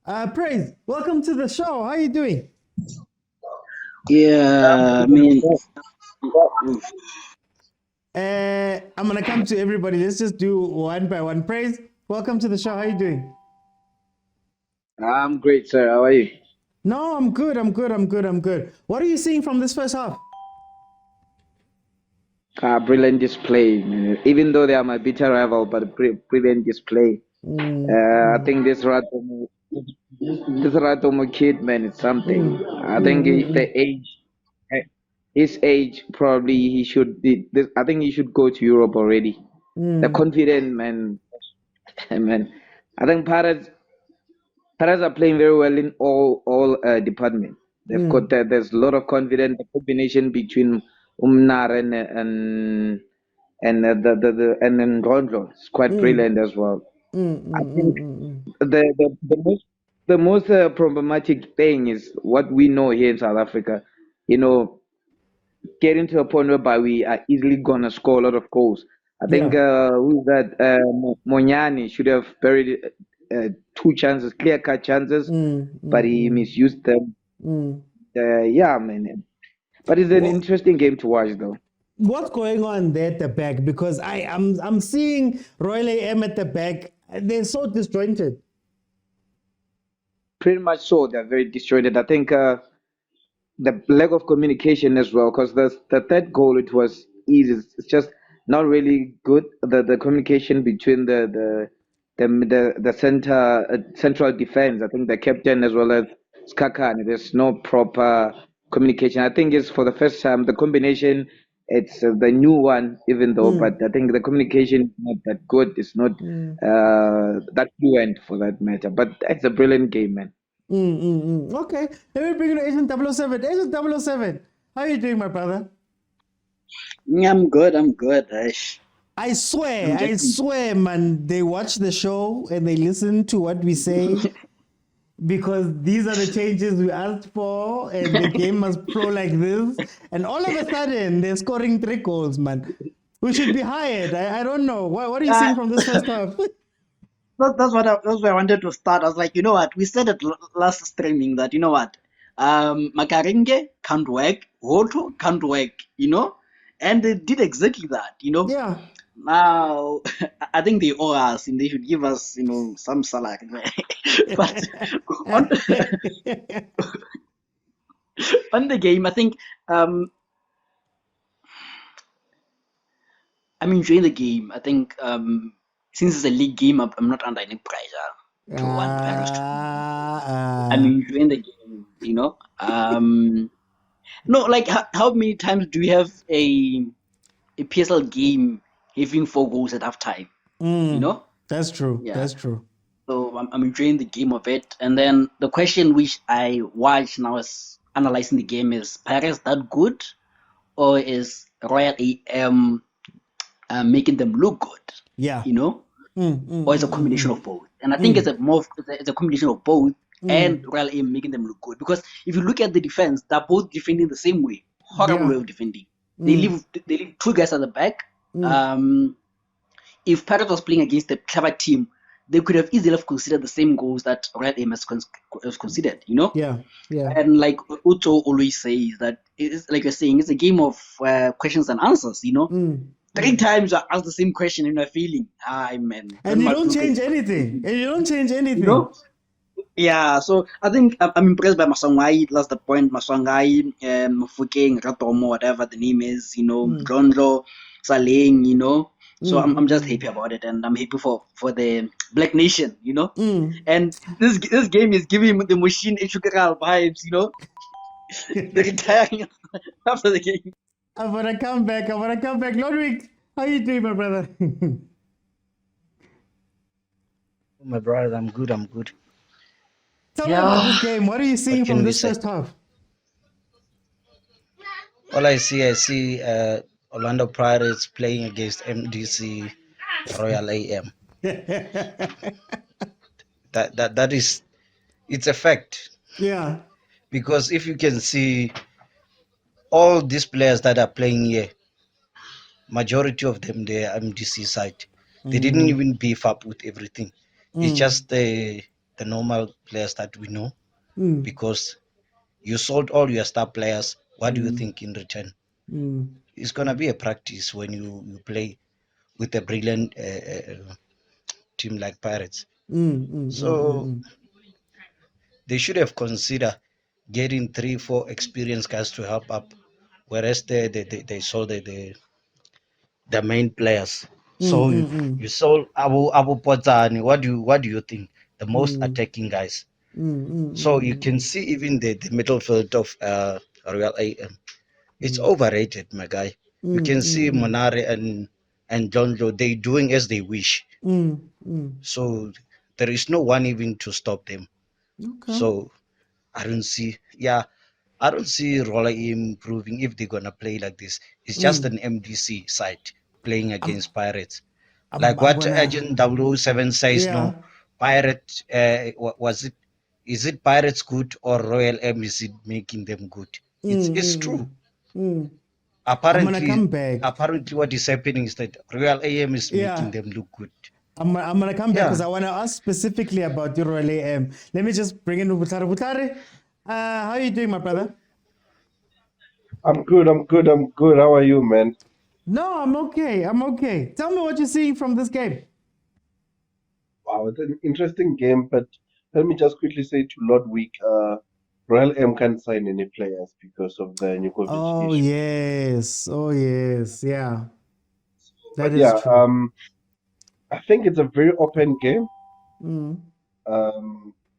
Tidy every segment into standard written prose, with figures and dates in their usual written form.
Praise, welcome to the show. How are you doing? Yeah, I mean, I'm gonna come to everybody. Let's just do one by one. Praise, welcome to the show. How are you doing? I'm great, sir. How are you? No, I'm good. I'm good. What are you seeing from this first half? Brilliant display, man. Even though they are my bitter rival, but brilliant display. Mm, I mm, think this Ratomo kid, man, is something. mm, I think mm, the age, eh, his age, probably he should. I think he should go to Europe already. The mm, confident man, man. I think Pirates are playing very well in all departments. They've mm, got there's a lot of confidence. The combination between Umnar and then Rondlo is quite mm, brilliant as well. mm, I think mm. the most problematic thing is what we know here in South Africa. You know, getting to a point whereby we are easily gonna score a lot of goals. I think Yeah. who's that? Monyani should have buried two chances, clear-cut chances, Mm, but mm, he mm, misused them. mm. Yeah, man. But it's an What, interesting game to watch, though. what's going on there at the back? Because I'm seeing Royal AM at the back. They're so disjointed. Pretty much so. They're very disjointed. I think the lack of communication as well, because the third goal it was easy. It's just not really good. The communication between the central defense. I think the captain as well as Skakani. There's no proper communication. I think it's for the first time the combination. It's the new one, even though, Mm, but I think the communication is not that good. It's not mm. that fluent for that matter. But it's a brilliant game, man. Okay, let me bring in Agent 007. Agent 007, how are you doing, my brother? Yeah, I'm good. I'm good. I'm I just swear, man, they watch the show and they listen to what we say because these are the changes we asked for and the game must flow like this. And all of a sudden, they're scoring 3 goals, man. We should be hired. I don't know. What are you Uh, seeing from this first half? that's where I wanted to start. I was like, you know what? We said it last streaming that you know what, Makaringe can't work, Hoto can't work, and they did exactly that. Yeah. Now I think they owe us, and they should give us, some salary. But on on the game, I think I'm enjoying the game. I think since it's a league game, I'm not under any pressure to want Paris to win. I'm Ah, enjoying the game, No, like how many times do we have a PSL game having 4 goals at halftime? You mm, know? that's true. Yeah. That's true. So I'm enjoying the game of it. And then the question which I watch now is analyzing the game is Paris that good or is Royal AM making them look good? Yeah. You know? Mm, mm, Or it's a mm, mm, combination mm. of both. And I think Mm, it's a combination of both and mm. Real aim making them look good. Because if you look at the defense, they're both defending the same way. Horrible Yeah. way of defending. They Mm, leave 2 guys at the back. mm. Um, if Paris was playing against a clever team, they could have easily have considered the same goals that Real aim has considered. Yeah. Yeah. And like Uto always says that it's like you're saying, it's a game of questions and answers. Mm, 3 times I ask the same question and you're feeling, hi man, and you don't Maduka change is not anything. good. And you don't change You anything. know? Yeah, so I think I'm impressed by Maswangai. That's the point. Maswangai, Fukeng, Ratomo, whatever the name is, Mm, Ronlo, Saleng, So mm, I'm just mm, happy about it, and I'm happy for the Black Nation. mm, And this game is giving me the machine Ichukral vibes, the mm. retiring after the game. I'm gonna come back. I'm gonna come back. Ludwig, how you doing, my brother? My brother, I'm good. I'm good. Tell me about Yeah. this game. What are you What seeing can from we this say? first half? All I see Orlando Pirates playing against MDC Royal AM. That is, it's a fact, Yeah. because if you can see all these players that are playing here, majority of them they are MDC side. They didn't Mm, even beef up with everything. It's mm, just the the normal players that we know, Mm, because you sold all your star players. What do you mm, think in return? mm, It's gonna be a practice when you play with a brilliant team like Pirates. So mm. they should have considered getting 3-4 experienced guys to help up, whereas they sold the main players. So you sold Abu Potsani. What do you think? The most attacking guys. So you can see even the middle field of Royal AM. It's overrated, my guy. You can see Monare and John Joe, they doing as they wish. So there is no one even to stop them. Okay. So I don't see Roller improving if they're gonna play like this. It's just an MDC side playing I'm, against Pirates. I'm, Like I'm what gonna, Agent 007 says, yeah. no, Pirate was it? Is it Pirates good or Royal M is it making them good? It's true. Mm. I'm gonna Apparently, come back. apparently, what is happening is that Royal AM is Yeah. making them look good. I'm gonna come back because Yeah. I want to ask specifically about your Royal AM. Let me just bring in Butare. Butare, how are you doing, my brother? I'm good. How are you, man? No, I'm okay. I'm okay. Tell me what you're seeing from this game. Wow, it's an interesting game, but let me just quickly say to Lord Week, Royal M can't sign any players because of the Nukovic Oh issue. yes. Oh yes. Yeah. That But is yeah, true. I think it's a very open game. Mm,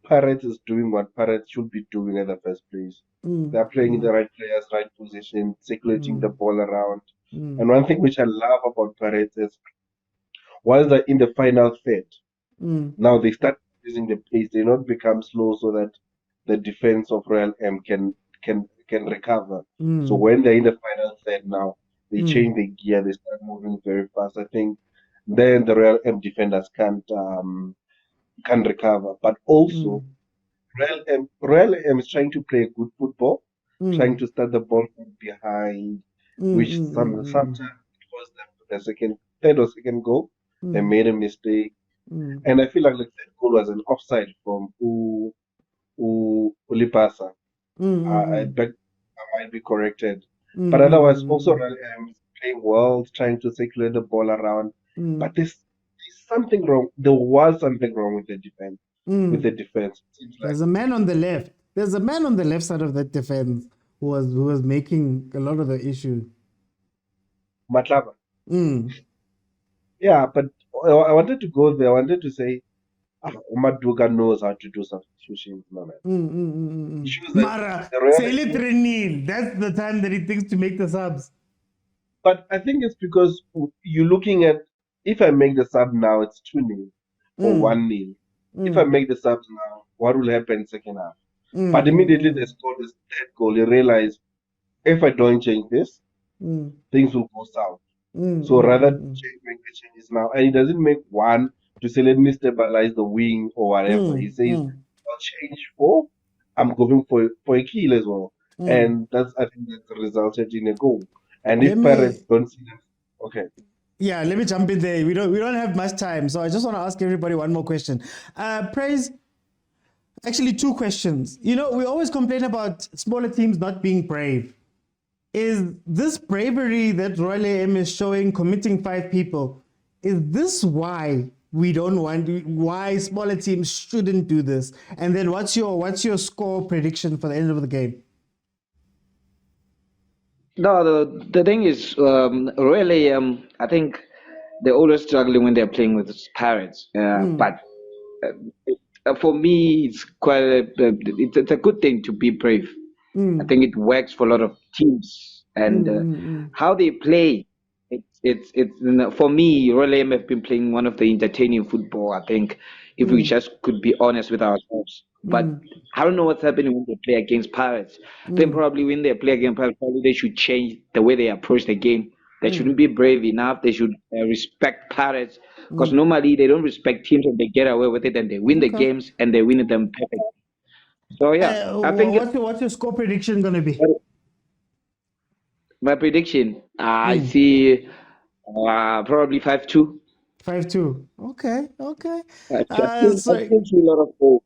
Pirates is doing what Pirates should be doing in the first place. mm, They're playing in mm, the right players, right position, circulating the mm, ball around. mm, And one thing which I love about Pirates is once they're in the final third, mm, now they start using the pace. They not become slow so that the defense of Royal M can recover. So mm, when they're in the final third now, they mm, change the gear. They start moving very fast. I think then the Royal M defenders can't recover. But also mm, Royal M is trying to play good football, trying mm, to start the ball from behind, mm, which mm, sometimes mm, was the third or second goal. They mm, made a mistake. mm, And I feel like the third goal was an offside from Ulipasa. mm, mm, I beg I might be corrected. mm, But otherwise, also mm, Real is playing well, trying to circulate the ball around. mm, But there's something wrong. There was something wrong with the defense. With the mm. defense, it seems like There's a man on the left. There's a man on the left side of that defense who was making a lot of the issue. Matlaba. Mm, Yeah, but I wanted to go there. I wanted to say, Maduga knows how to do substitutions, my man. He shows that Mara, the say Real. it That's the time that he thinks to make the subs. But I think it's because you're looking at if I make the sub now, it's 2-0 or Mm, 1-0. If I mm, make the subs now, what will happen second half? mm, But immediately they mm, scored this third goal, you realize if I don't change this, mm, things will go south. mm, So mm, rather mm, make the changes now. And he doesn't make one to say, let me stabilize the wing or whatever. He mm, says, mm, I'll change four. I'm going for a kill as well. mm. And I think that resulted in a goal. And Let if Pirates me don't see them, okay. let me jump in there. We don't have much time, so I just want to ask everybody one more question. Praise, actually two questions. We always complain about smaller teams not being brave. Is this bravery that Royal AM is showing, committing 5 people, is this why we don't why smaller teams shouldn't do this? And then what's your score prediction for the end of the game? No, the thing is, really, I think they're always struggling when they're playing with Pirates. Mm, But for me, it's quite it's a good thing to be brave. I mm, think it works for a lot of teams, mm, and mm, how they play. For me, Royal have been playing one of the entertaining football. I think if we mm, just could be honest with ourselves, but mm, I don't know what's happening when they play against Pirates. I think mm, probably when they play against Pirates, probably they should change the way they approach the game. They mm, shouldn't be brave enough. They should respect Pirates because mm. normally they don't respect teams and they get away with it and they win the Okay. games and they win them perfect. So yeah, I think What's your score prediction gonna be? my prediction, I Mm, see probably 5-2. 5-2. Okay, okay. I've Uh, seen, I've so seen a lot of goals.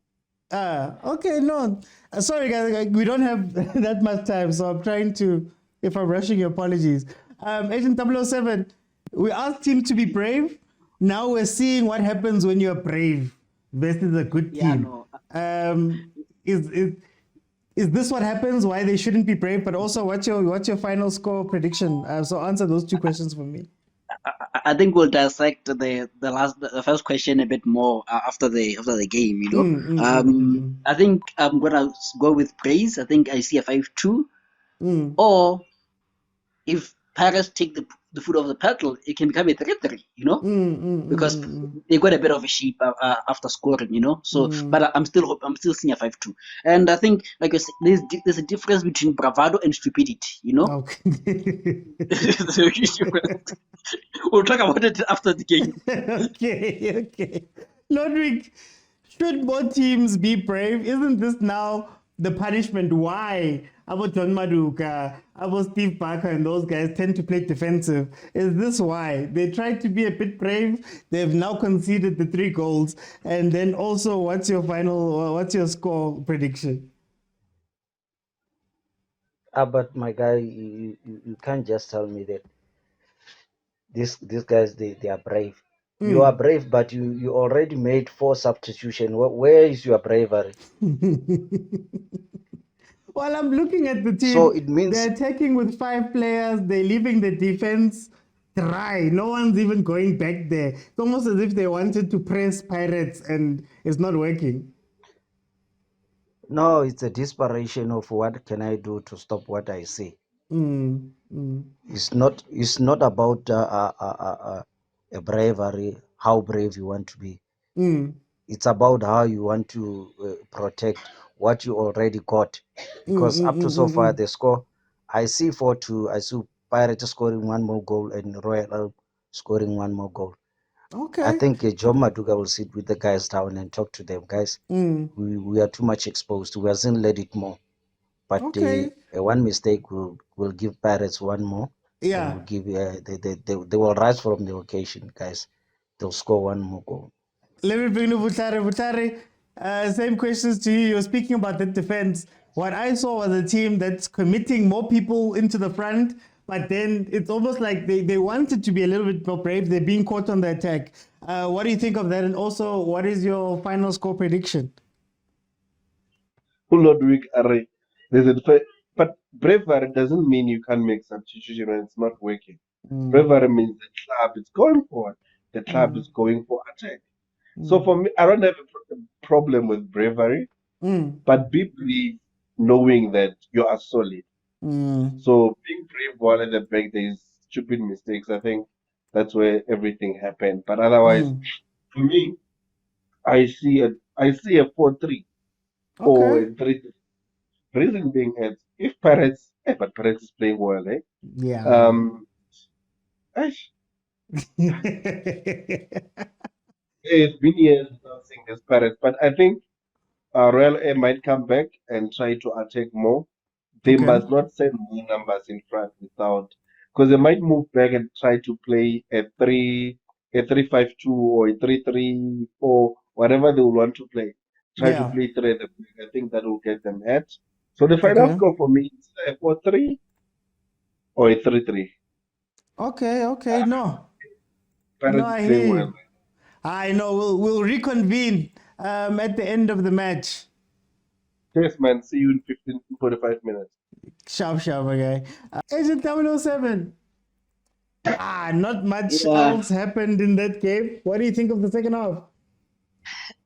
Okay, no. Sorry, guys, we don't have that much time, so I'm trying to, if I'm rushing your apologies. Agent 007, we asked him to be brave. Now we're seeing what happens when you're brave versus a good Yeah, team. no. Is, is, is this what happens? Why they shouldn't be brave? But also, what's your final score prediction? So answer those two questions for me. I think we'll dissect the first question a bit more after the game. I think I'm gonna go with praise. I think I see a 5-2, or if Paris take the foot off the pedal, it can become a 3-3. Because they got a bit of a shape after scoring. So, but I'm still seeing a 5-2, and I think, like I said, there's a difference between bravado and stupidity. Okay. We'll talk about it after the game. Okay. Lodwig, should more teams be brave? Isn't this now the punishment why about John Maduka, about Steve Barker and those guys tend to play defensive? Is this why? They tried to be a bit brave. They've now conceded the 3 goals. And then also, what's your score prediction? But my guy, you can't just tell me that these guys they are brave. You are brave, but you already made 4 substitution. Where is your bravery? Well, I'm looking at the team. So it means they're attacking with 5 players. They're leaving the defense dry. No one's even going back there. It's almost as if they wanted to press Pirates and it's not working. no, it's a desperation of what can I do to stop what I see. It's not about a bravery, how brave you want to be. It's about how you want to protect what you already got. Because up to so far, the score, I see 4-2. I see Pirates scoring 1 more goal and Royal scoring 1 more goal. Okay. I think John Maduka will sit with the guys down and talk to them. Guys, we are too much exposed. We hasn't let it more. But Okay. one mistake will give Pirates 1 more. Yeah. And will give they will rise from the occasion, guys. They'll score 1 more goal. Let me bring you Butare. Same questions to you. You're speaking about the defense. What I saw was a team that's committing more people into the front, but then it's almost like they wanted to be a little bit more brave. They're being caught on the attack. What do you think of that? And also, what is your final score prediction? Ludwig Array. But bravery doesn't mean you can't make substitution when it's not working. Bravery means the club is going forward. The club is going for attack. So for me, I don't have a problem with bravery, but be brave knowing that you are solid. So being brave while at the back, there's stupid mistakes. I think that's where everything happened. But otherwise, for me, I see a 4-3 or a 3-3. Reason being is if but Pirates is playing well, eh? Yeah. Aish, it's been years without seeing this Pirates, but I think Royal Air might come back and try to attack more. They Okay. must not send more numbers in front without, because they might move back and try to play a 3-5-2 or a 3-3-4, whatever they will want to play. Try to Yeah. play 3 at the back. I think that will get them ahead. So the final Okay. score for me is a 4-3 or a 3-3. Okay. No, Pirates I is hear playing well. you. I know. We'll reconvene at the end of the match. Yes, man. See you in 45 minutes. Sharp, my guy. Agent 007. Not much Yeah, else happened in that game. What do you think of the second half?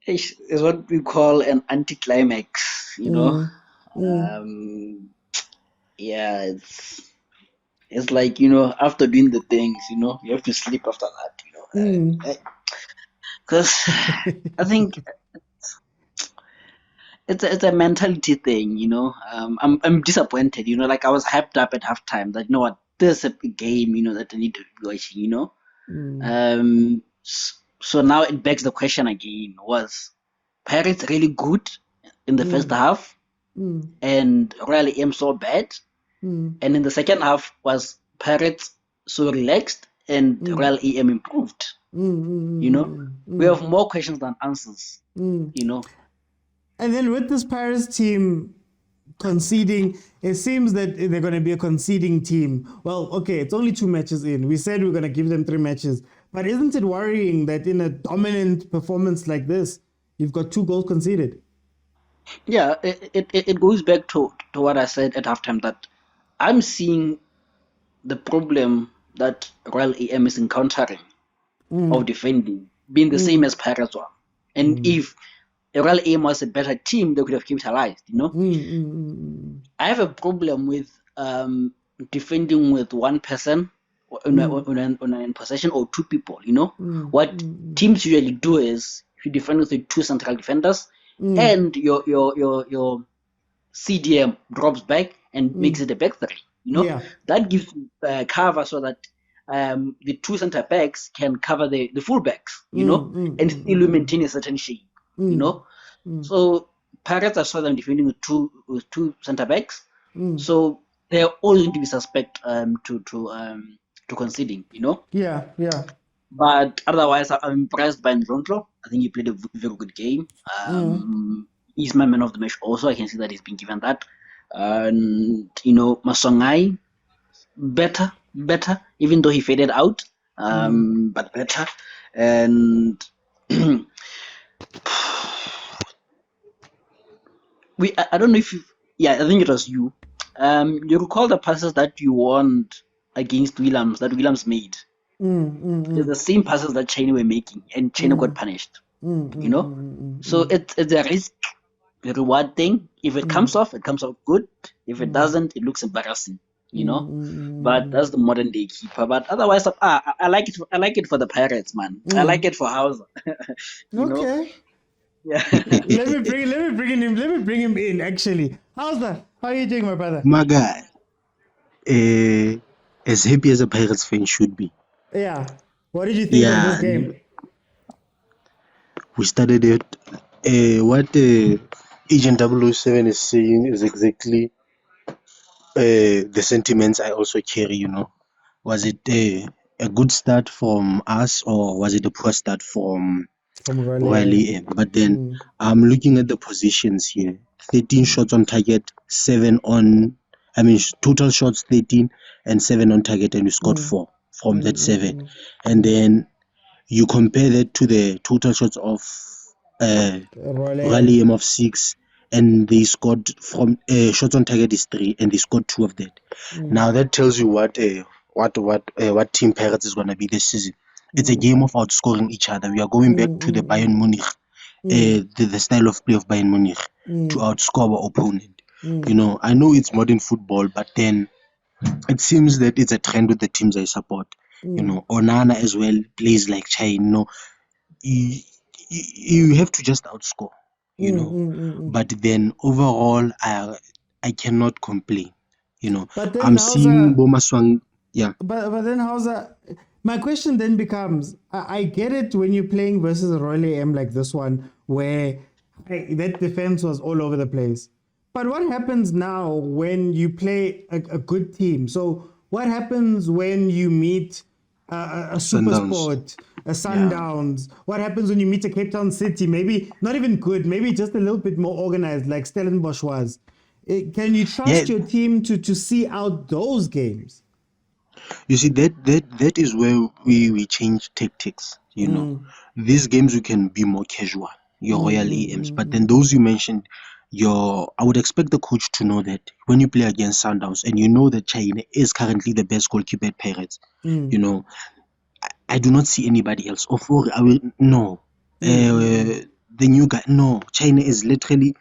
it's what we call an anticlimax. Yeah, it's like, after doing the things, you have to sleep after that. Because I think it's a mentality thing. I'm disappointed. Like I was hyped up at halftime that, what, this is a big game, that I need to be watching. So now it begs the question again: was Pirates really good in the first half, and Royal AM so bad? And in the second half, was Pirates so relaxed and Royal AM improved? We have more questions than answers. And then with this Paris team conceding, it seems that they're going to be a conceding team. Well, okay, it's only 2 matches in. We said we're going to give them 3 matches. But isn't it worrying that in a dominant performance like this, you've got 2 goals conceded? Yeah, it goes back to what I said at halftime, that I'm seeing the problem that Royal AM is encountering of defending being the same as Paris one. And if Royal AM was a better team, they could have capitalized, you know. I have a problem with defending with one person in possession, or 2 people, you know. What teams usually do is, if you defend with the 2 central defenders and your CDM drops back and makes it a back 3, you know. Yeah. That gives cover so that the 2 center backs can cover the full backs, you know, and still maintain a certain shape, you know. So Pirates, I saw them defending with two center backs, so they're always going to be suspect to conceding, you know. Yeah. But otherwise, I'm impressed by Ndlondo. I think he played a very good game. He's my man of the match also. I can see that he's been given that. And, you know, Masongai, better, even though he faded out, but better. And I don't know if I think it was you. You recall the passes that you want against Williams, that Williams made. They're the same passes that China were making, and China got punished. You know, so it's a risk reward thing. If it comes off, it comes off good. If it doesn't, it looks embarrassing. You know, but that's the modern day keeper. But otherwise, I like it. I like it for the Pirates, man. I like it for Khoza. Okay. Yeah. let me bring him in. Actually, how's that? How are you doing, my brother? My guy, as happy as a Pirates fan should be. Yeah. What did you think of this game? We started it. What Agent 007 is saying is exactly the sentiments I also carry, you know. Was it a good start from us, or was it a poor start from Royal? But then I'm looking at the positions here. 13 shots on target, 7 on... total shots 13 and 7 on target, and we scored 4 from that 7. And then you compare that to the total shots of Royal of 6, and they scored from shots on target is 3, and they scored 2 of that. Now that tells you what Team Pirates is going to be this season. It's a game of outscoring each other. We are going back to the Bayern Munich, the style of play of Bayern Munich, to outscore our opponent. You know, I know it's modern football, but then it seems that it's a trend with the teams I support. You know, Onana as well plays like China. You know, you have to just outscore. You know, but then overall, I cannot complain. You know, I'm seeing Bomaswang. Yeah. But then Khoza, my question then becomes: I get it when you're playing versus a Royal AM like this one, where that defense was all over the place. But what happens now when you play a good team? So what happens when you meet a Supersport, a Sundowns? What happens when you meet a Cape Town City? Maybe not even good, maybe just a little bit more organized, like Stellenbosch was. Can you trust your team to see out those games? You see, that is where we change tactics. You know, these games we can be more casual, your Royal AMs, but then those you mentioned, I would expect the coach to know that when you play against Sundowns and you know that China is currently the best goalkeeper at Pirates, you know, I do not see anybody else. The new guy, no, China is literally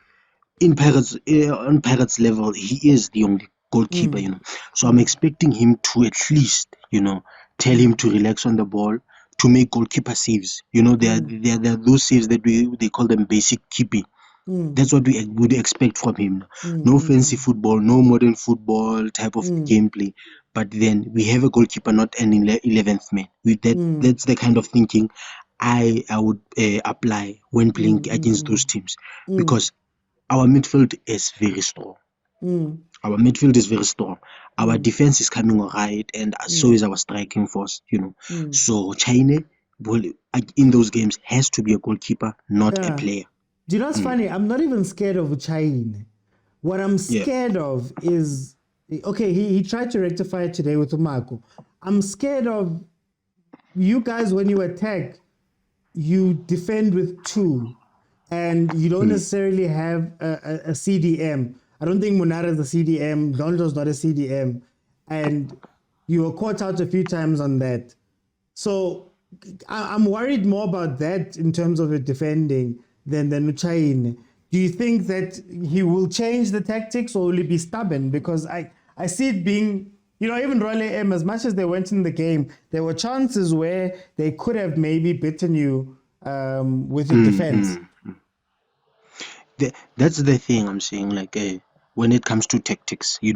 on Pirates level. He is the only goalkeeper, you know. So I'm expecting him to at least, you know, tell him to relax on the ball, to make goalkeeper saves. You know, there are those saves that they call them basic keeping. That's what we would expect from him. No fancy football, no modern football type of gameplay. But then we have a goalkeeper, not an 11th man. That's the kind of thinking I would apply when playing against those teams, because our midfield is very strong. Our midfield is very strong. Our defense is coming all right, and so is our striking force. You know, so China, in those games, has to be a goalkeeper, not a player. Do you know what's funny? I'm not even scared of Uchaine. What I'm scared of is, okay, he tried to rectify it today with Umako. I'm scared of you guys when you attack, you defend with two, and you don't necessarily have a CDM. I don't think Munara is a CDM. Dondo's not a CDM. And you were caught out a few times on that. So I'm worried more about that in terms of it defending than Uchaine. Do you think that he will change the tactics or will he be stubborn? Because I see it being, even Royal AM, as much as they went in the game, there were chances where they could have maybe bitten you with the defense. That's the thing I'm saying. Like, when it comes to tactics, we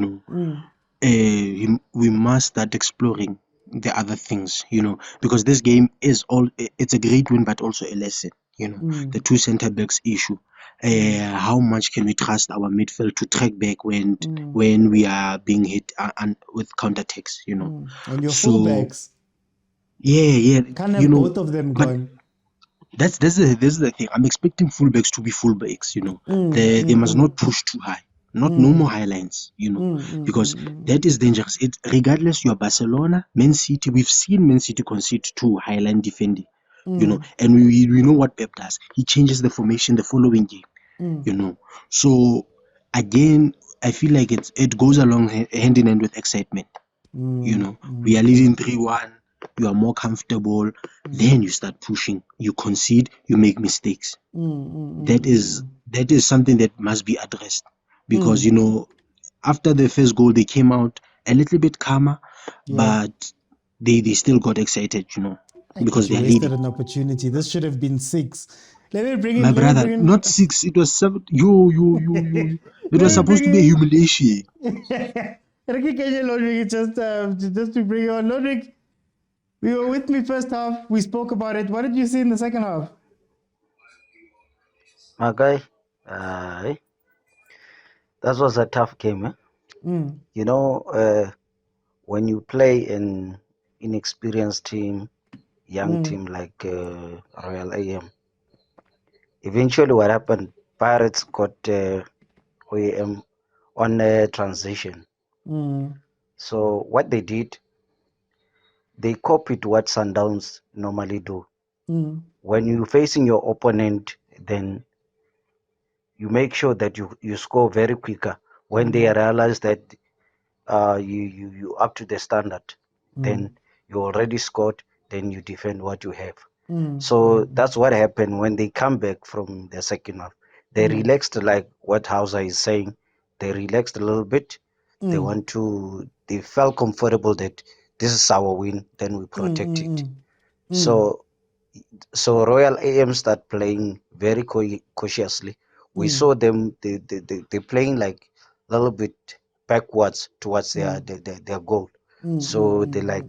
must start exploring the other things, because this game it's a great win, but also a lesson. The two center backs issue. How much can we trust our midfield to track back when we are being hit with counterattacks? And your So fullbacks. Yeah. Can't have both of them going. That's the thing. I'm expecting fullbacks to be fullbacks. They must not push too high. No more high lines. Because that is dangerous. Regardless, you're Barcelona, Man City. We've seen Man City concede to high line defending. And we know what Pep does. He changes the formation the following game. So again, I feel like it goes along hand in hand with excitement. We are leading 3-1. You are more comfortable. Then you start pushing. You concede. You make mistakes. That is something that must be addressed, because after the first goal they came out a little bit calmer, but they still got excited, because they are leading. An opportunity. This should have been 6. Let me bring in my brother. Not 6. It was 7. It was supposed to be a humiliation. Ricky Kanye Lodrick, just to bring you on. Lodrick, we were with me first half. We spoke about it. What did you see in the second half? My guy, that was a tough game. When you play an inexperienced team, young team like Royal AM, eventually what happened, Pirates got OAM on a transition. So what they did, they copied what Sundowns normally do. When you're facing your opponent, then you make sure that you score very quicker. When they realize that you up to the standard, then you already scored, then you defend what you have. So that's what happened when they come back from the second half. They relaxed, like what Khoza is saying. They relaxed a little bit. They felt comfortable that this is our win, then we protect it. So Royal AM start playing very cautiously. We saw them, they playing like a little bit backwards towards their goal. So they like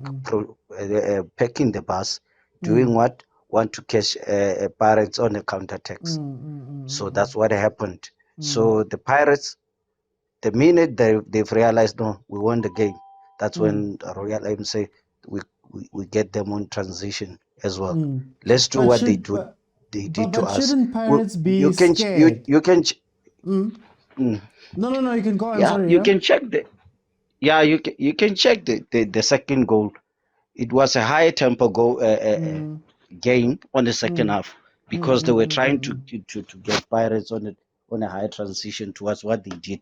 packing the bus, doing what? Want to catch Pirates on the counterattacks. So that's what happened. So the Pirates, the minute they've realized, no, we won the game, that's when Royal AM say, we get them on transition as well. Let's do what they do. They did to us. But shouldn't Pirates be scared? You can. No, you can go. I'm Yeah, sorry. you can check the. Yeah, you can check the second goal. It was a high tempo game on the second half, because they were trying to get Pirates on a high transition towards what they did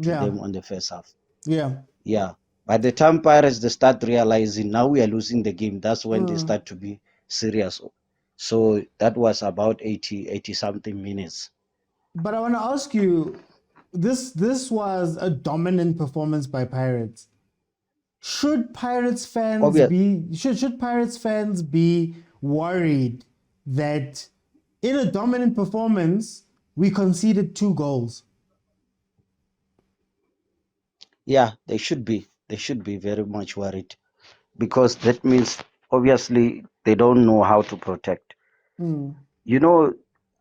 to them on the first half. Yeah. By the time Pirates they start realizing now we are losing the game, that's when they start to be serious. So that was about 80 something minutes. But I want to ask you, this was a dominant performance by Pirates. Should Pirates fans be worried that in a dominant performance we conceded 2 goals? Yeah, they should be. They should be very much worried, because that means obviously they don't know how to protect.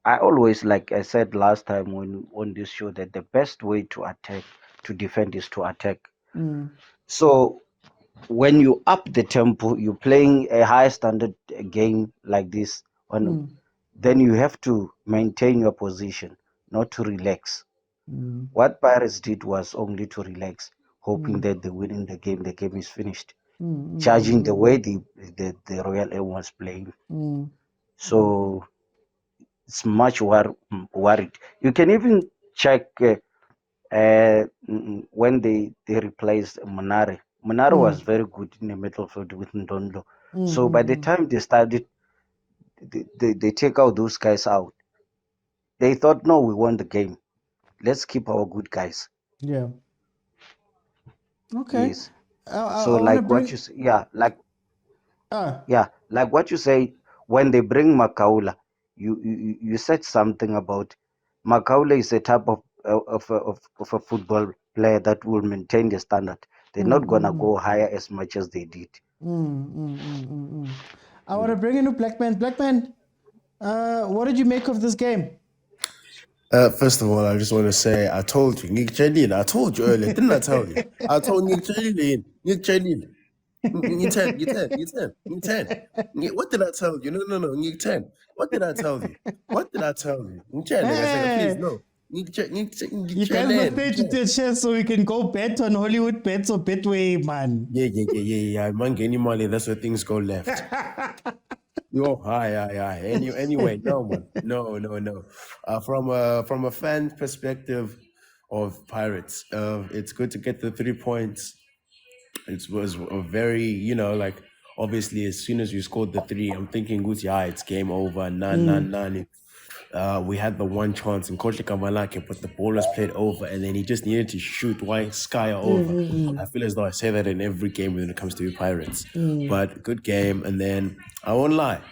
I always, like I said last time on this show, that the best way to defend is to attack. So when you up the tempo, you're playing a high standard game like this, then you have to maintain your position, not to relax. What Pirates did was only to relax, hoping that they win in the game is finished. Judging the way the Royal Air was playing. So it's much worried. You can even check when they replaced Munare. Munare was very good in the middle field with Ndondo. So by the time they started, they take out those guys out. They thought, no, we won the game. Let's keep our good guys. Yeah. Okay. Yes. I So want to like what bring. you say, like what you say, when they bring Makaula, you said something about Makaula is a type of a football player that will maintain the standard. They're not gonna go higher as much as they did. I want to bring in a Blackman. Blackman, what did you make of this game? First of all, I just want to say I told you, Nick Chelin. I told you earlier, didn't I tell you? I told Nick Chelin. Nick Chelin. You 10, you 10, you 10, you 10. What did I tell you? No, Nick 10. What did I tell you? What did I tell you? Nick Chelin. I said, please, no. You guys must stay to the share so we can go bet on Hollywood bets or Betway, man. Yeah. Man, any money, that's where things go left. Oh, hi. Anyway, no, man. No. From a fan perspective of Pirates, it's good to get the 3 points. It was a very, obviously, as soon as you scored the 3, I'm thinking, it's game over. None. We had the one chance, and Coach Kamalake, but the ball was played over, and then he just needed to shoot White Sky over. I feel as though I say that in every game when it comes to Pirates. But good game, and then I won't lie.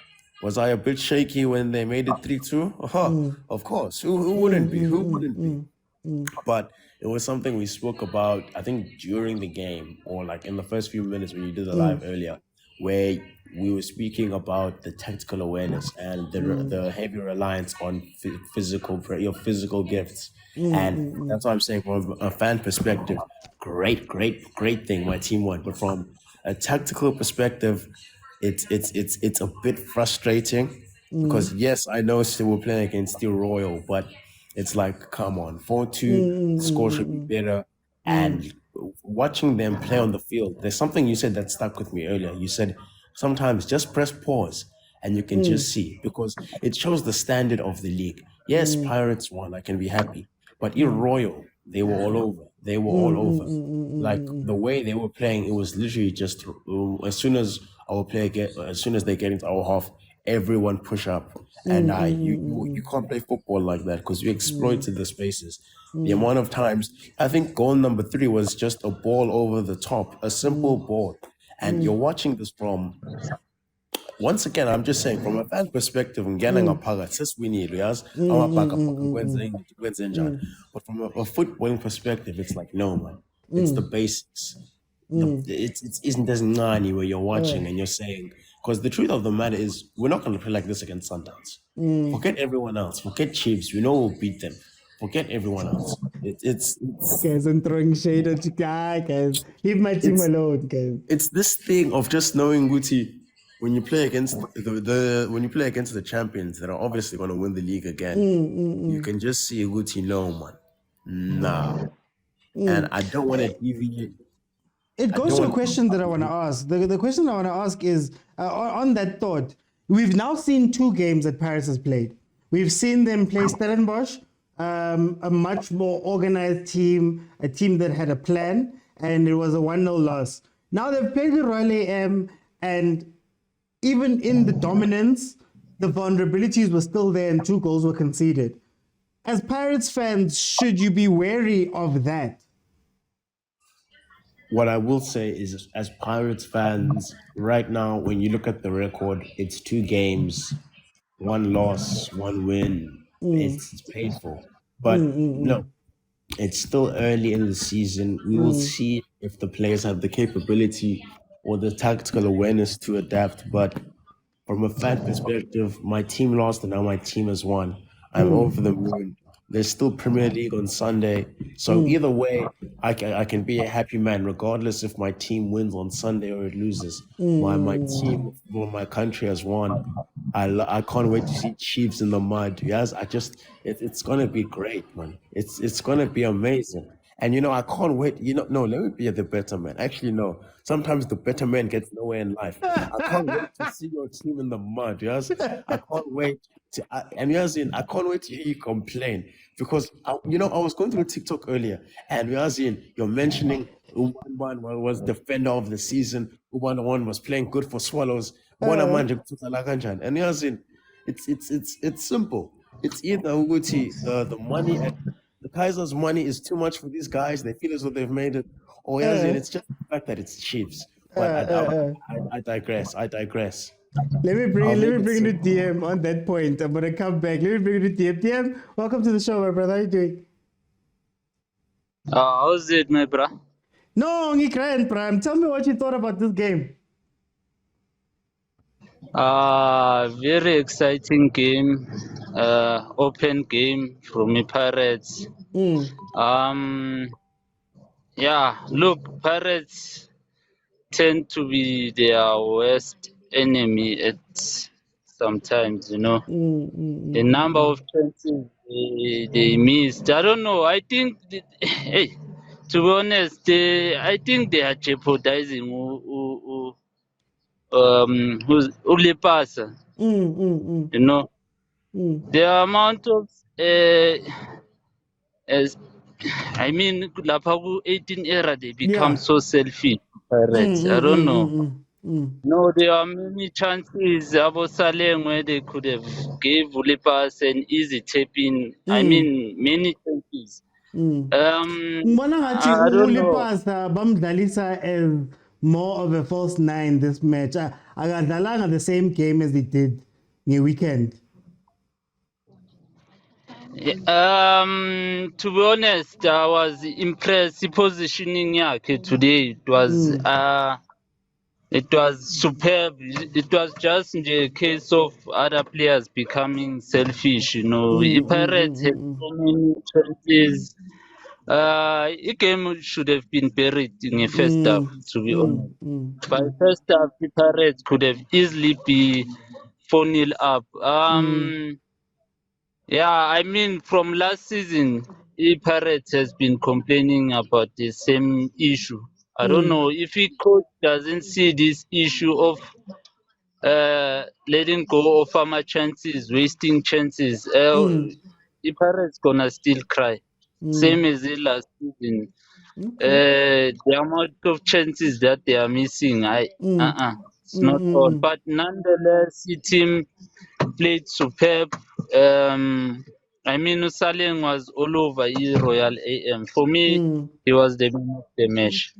Was I a bit shaky when they made it 3-2? Of course. Who wouldn't be? Who wouldn't be? But it was something we spoke about, I think, during the game, or like in the first few minutes when you did the live earlier, where we were speaking about the tactical awareness and the heavy reliance on physical gifts. And that's what I'm saying from a fan perspective. Great thing my team won. But from a tactical perspective, it's a bit frustrating because yes, I know still we're playing against Steel Royal, but it's like, come on, 4-2, the score should be better. And watching them play on the field, there's something you said that stuck with me earlier. You said sometimes just press pause and you can just see, because it shows the standard of the league. Yes, Pirates won, I can be happy. But Royal, they were all over. They were all over. Like the way they were playing, it was literally just as soon as they get into our half, everyone push up. And you can't play football like that because you exploited the spaces. The amount of times, I think goal number 3 was just a ball over the top, a simple ball. And you're watching this from, once again, I'm just saying, from a fan perspective, but from a footballing perspective, it's like, no, man, it's the basics. It isn't as nani where you're watching and you're saying, because the truth of the matter is, we're not going to play like this against Sundowns. Forget everyone else. Forget Chiefs. We know we'll beat them. Forget everyone else. It's guys, I'm throwing shade at you guys. Leave my team alone, guys. It's this thing of just knowing, Guti, when you play against the champions that are obviously going to win the league again, you can just see Guti, no, man. Nah. And I don't want to deviate. It goes to a question that I want to ask. The question I want to ask is, on that thought, we've now seen 2 games that Paris has played. We've seen them play Stellenbosch, a much more organized team, a team that had a plan, and it was a 1-0 loss. Now they've played the Royal AM, and even in the dominance, the vulnerabilities were still there and 2 goals were conceded. As Pirates fans, should you be wary of that? What I will say is, as Pirates fans, right now, when you look at the record, it's 2 games, 1 loss, 1 win. It's painful. But no, it's still early in the season. We will see if the players have the capability or the tactical awareness to adapt. But from a fan perspective, my team lost and now my team has won. I'm over the moon. There's still Premier League on Sunday. So either way, I can be a happy man, regardless if my team wins on Sunday or it loses. My team or my country has won. I can't wait to see Chiefs in the mud. Yes, it's gonna be great, man. It's gonna be amazing. And I can't wait. No, let me be the better man. Actually, no. Sometimes the better man gets nowhere in life. I can't wait to see your team in the mud. Yes, I can't wait and I can't wait to hear you complain because I was going through TikTok earlier, and you're mentioning Uban was defender of the season. Uban was playing good for Swallows. Bona manje kuthathala kanjani? And it's simple. It's either ukuthi the money at the Kaizer's money is too much for these guys. They feel as though they've made it, or it's just the fact that it's Chiefs. But I digress. Let me bring I'll you make it to DM on that point. I'm gonna come back. Let me bring you to DM. DM, welcome to the show, my brother. How you doing? How's it, my bro? No, Ngikran Prime. Tell me what you thought about this game. Very exciting game. Open game from the Pirates. Yeah, look, Pirates tend to be their worst enemy at sometimes, The number of chances they missed. I don't know. I think, hey, to be honest, I think they are jeopardizing Ulepasa. The amount of lapha ku-18 era they become so selfish. Pirates. I don't know. No, there are many chances Saleng where they could have gave Ulepas an easy tap in. Many chances. Ngibona ngathi I don't know. uLipasa bamdlalisa as more of a false nine this match. Akadlalanga the same game as he did nge-weekend. To be honest, I was impressed. The positioning yakhe today it was superb. It was just a case of other players becoming selfish. The Pirates had so many chances. The game should have been buried in the first half, to be honest. By first half, the Pirates could have easily be 4-0 up. Yeah, from last season, the Pirates has been complaining about the same issue. I don't know if the coach doesn't see this issue of letting go of farmer chances, wasting chances. The Pirates gonna still cry, same as the last season. The amount of chances that they are missing, it's not all. But nonetheless, the team played superb. Saleng was all over Royal AM. For me, he was the man of the match.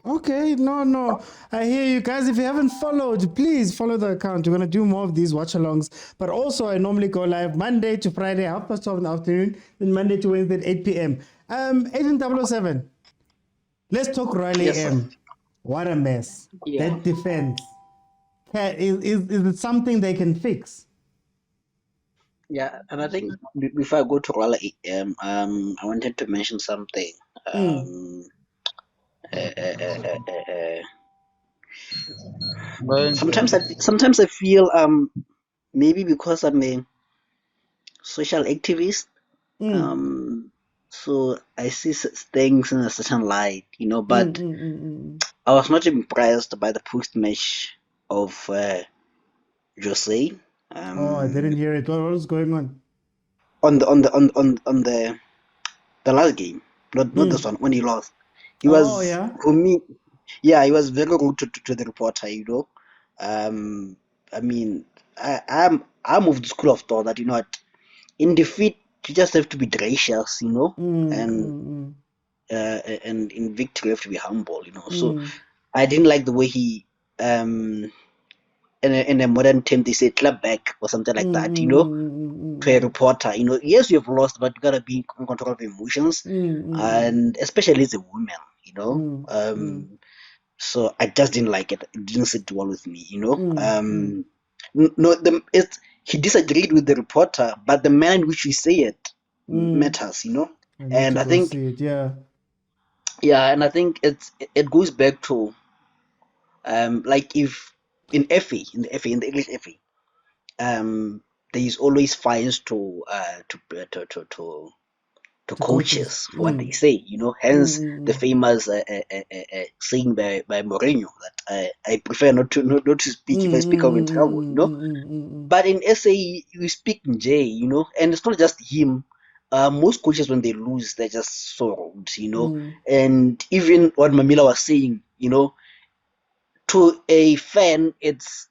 Okay, no. I hear you guys. If you haven't followed, please follow the account. We're going to do more of these watch-alongs. But also, I normally go live Monday to Friday, 12:30 in the afternoon, then Monday to Wednesday at 8 p.m. Agent 007, let's talk Royal AM. What a mess. Yeah. That defense. Is it something they can fix? Yeah, and I think before I go to Royal AM, I wanted to mention something. Sometimes I feel maybe because I'm a social activist, so I see things in a certain light, but I was not impressed by the post match of Jose. I didn't hear it. What was going on? On the last game, not this one, when he lost. He was for me, he was very rude to the reporter, I'm of the school of thought that in defeat you just have to be gracious, and in victory you have to be humble, So I didn't like the way he in a modern term they say clap back or something like that, to a reporter. Yes, you have lost, but you gotta be in control of emotions, and especially as a woman, so I just didn't like it. It didn't sit well with me, he disagreed with the reporter, but the manner in which he say it matters, and I think and I think it goes back to like if in the English FA, there is always fines to coaches for what they say, hence the famous saying by Mourinho that I prefer not to speak if I speak I'm in trouble. But in SA you speak J, and it's not just him. Most coaches when they lose they're just so rude. And even what Mamila was saying, to a fan it's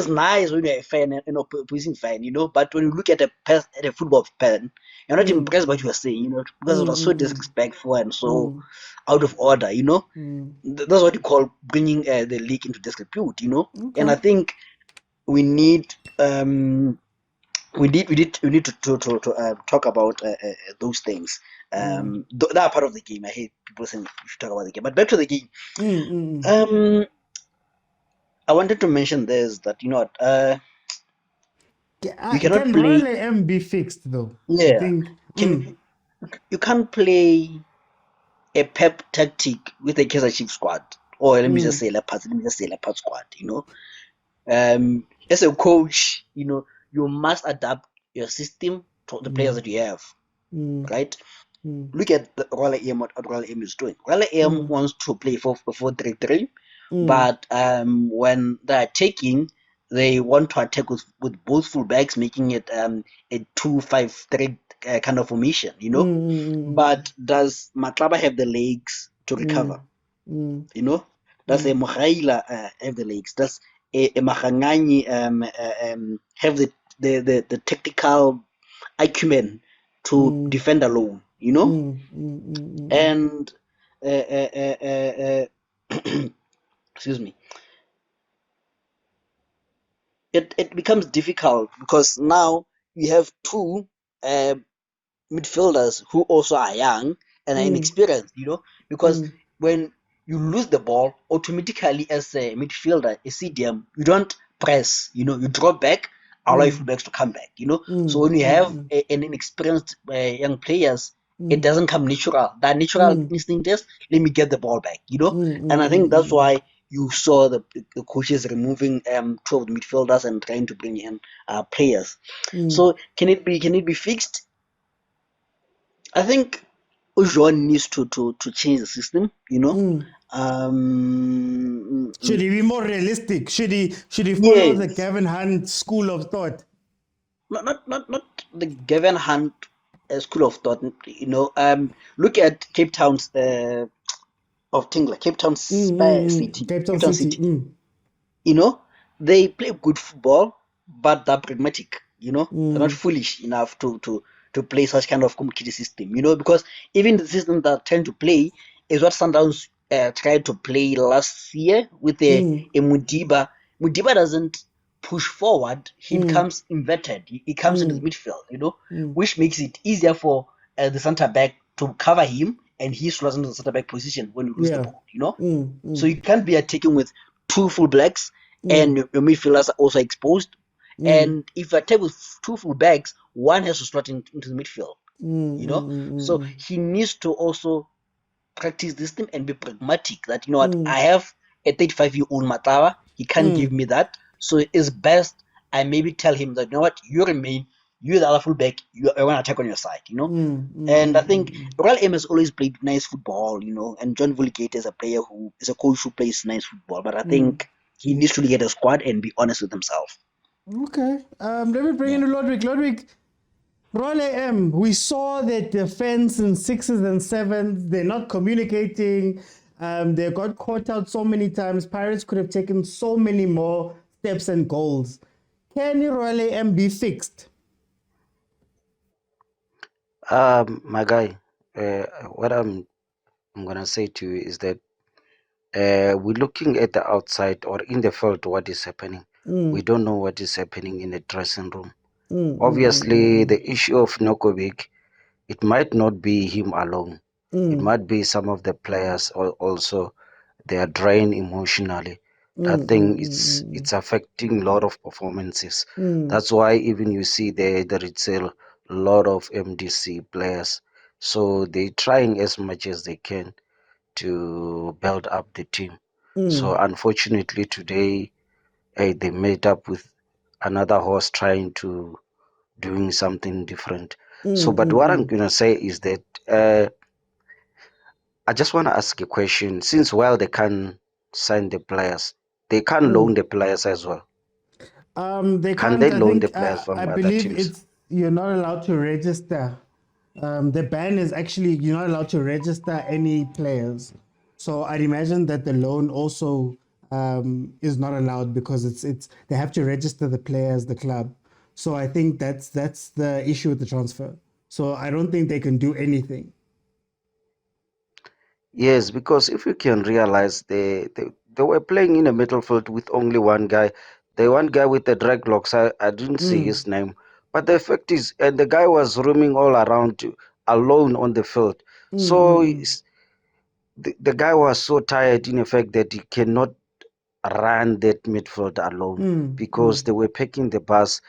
nice when you're a fan, an opposing fan, but when you look at a football fan, you're not impressed by what you're saying, because it was so disrespectful and so out of order, That's what you call bringing the league into disrepute, And I think we need to talk about those things. That are part of the game. I hate people saying we should talk about the game, but back to the game. I wanted to mention this that you cannot Can play. Royal AM be fixed though? I Yeah, think. you can't play a pep tactic with a Kaizer Chiefs squad, or let me just say Leopard squad. As a coach, you must adapt your system to the players that you have, right? Look at the Royal AM, what Royal AM is doing. Royal AM wants to play 4-4-3-3, but when they're attacking, they want to attack with both fullbacks, making it a 2-5-3 kind of formation, But does Matlaba have the legs to recover? Does a Mohaila have the legs? Does a Mahangani have the tactical acumen to defend alone? And excuse me, it becomes difficult because now you have two midfielders who also are young and are inexperienced, because when you lose the ball, automatically as a midfielder, a CDM, you don't press, you drop back, allow your fullbacks to come back, So when you have an inexperienced young players, it doesn't come natural. That natural instinct is, let me get the ball back, And I think that's why you saw the coaches removing two of the midfielders and trying to bring in players. So can it be fixed? I think Jordaan needs to change the system, Should he be more realistic? Should he follow the Yes, Gavin Hunt school of thought? not the Gavin Hunt school of thought. Look at Cape Town's of Tingler, Cape Town City, Cape Town City. They play good football, but they're pragmatic. They're not foolish enough to play such kind of complicated system. Because even the system they're trying to play is what Sundowns tried to play last year with a Mudiba. Mudiba doesn't push forward; he becomes inverted. He comes into the midfield. Which makes it easier for the centre back to cover him, and he slots into the centre back position when you lose the ball. So you can't be attacking with two full blacks and your midfielders are also exposed. And if you attack with two full backs, one has to slot into the midfield. So he needs to also practice this thing and be pragmatic. That I have a 35-year-old Matawa, he can't give me that. So it's best I maybe tell him that you remain, you're the other fullback, I want to attack on your side. And I think Royal M has always played nice football, and John Vulgate is a player who is a coach who plays nice football, but I think he needs to get a squad and be honest with himself. Okay. Let me bring in Lodwick. Lodwick, Royal AM, we saw that the fans in 6s and 7s, they're not communicating. They got caught out so many times. Pirates could have taken so many more steps and goals. Can Royal AM be fixed? My guy, what I'm gonna say to you is that we're looking at the outside or in the field what is happening. We don't know what is happening in the dressing room. Obviously, the issue of Nokovic, it might not be him alone. It might be some of the players also. They are drained emotionally. That thing it's affecting a lot of performances. That's why even you see there is a lot of MDC players. So they're trying as much as they can to build up the team. So unfortunately today they made up with another horse trying to doing something different. So, but what I'm gonna say is that I just want to ask a question. Since while they can't sign the players, they can't loan the players as well. They Can can't. they I loan the think players I from other believe teams? it's you're not allowed to register. The ban is actually you're not allowed to register any players. So I'd imagine that the loan also is not allowed because it's they have to register the players, the club. So I think that's the issue with the transfer. So I don't think they can do anything. Yes, because if you can realize they were playing in a midfield with only one guy. The one guy with the dreadlocks, I didn't see his name. But the fact is, and the guy was roaming all around alone on the field. So the guy was so tired in effect that he cannot run that midfield alone because they were picking the bus.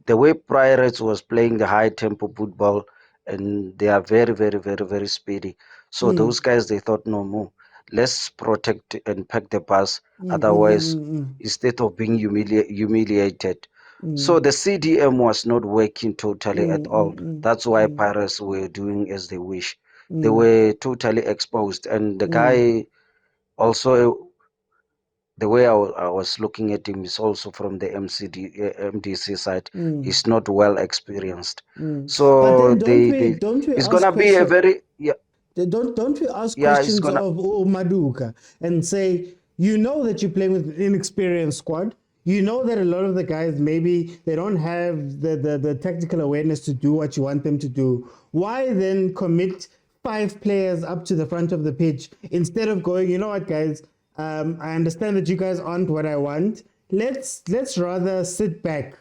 The way Pirates was playing the high tempo football, and they are very, very, very, very speedy. So those guys, they thought, no more, let's protect and pack the bus. Otherwise, instead of being humiliated. So the CDM was not working totally at all. That's why Pirates were doing as they wish. They were totally exposed, and the guy also, the way I was looking at him is also from the MDC side. He's not well experienced, But so then don't we it's ask gonna be a question? very Don't we ask it's questions gonna of Maduka and say, you know that you're playing with an inexperienced squad. You know that a lot of the guys maybe they don't have the technical awareness to do what you want them to do. Why then commit 5 players up to the front of the pitch instead of going, you know what, guys? I understand that you guys aren't what I want. Let's rather sit back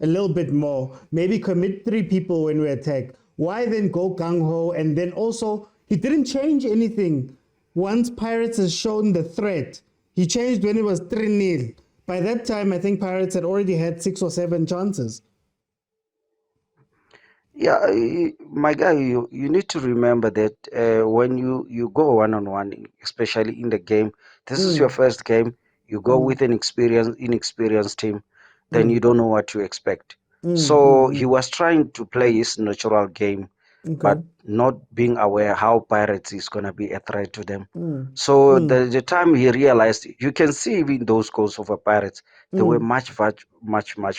a little bit more. Maybe commit 3 people when we attack. Why then go gung ho? And then also, he didn't change anything. Once Pirates has shown the threat, he changed when it was 3-0. By that time, I think Pirates had already had 6 or 7 chances. Yeah, my guy, you need to remember that when you go one-on-one, especially in the game, this is your first game. You go with an inexperienced team, then you don't know what to expect. So he was trying to play his natural game, Okay. but not being aware how Pirates is gonna be a threat to them. So the time he realized, you can see even those goals of the Pirates, they were much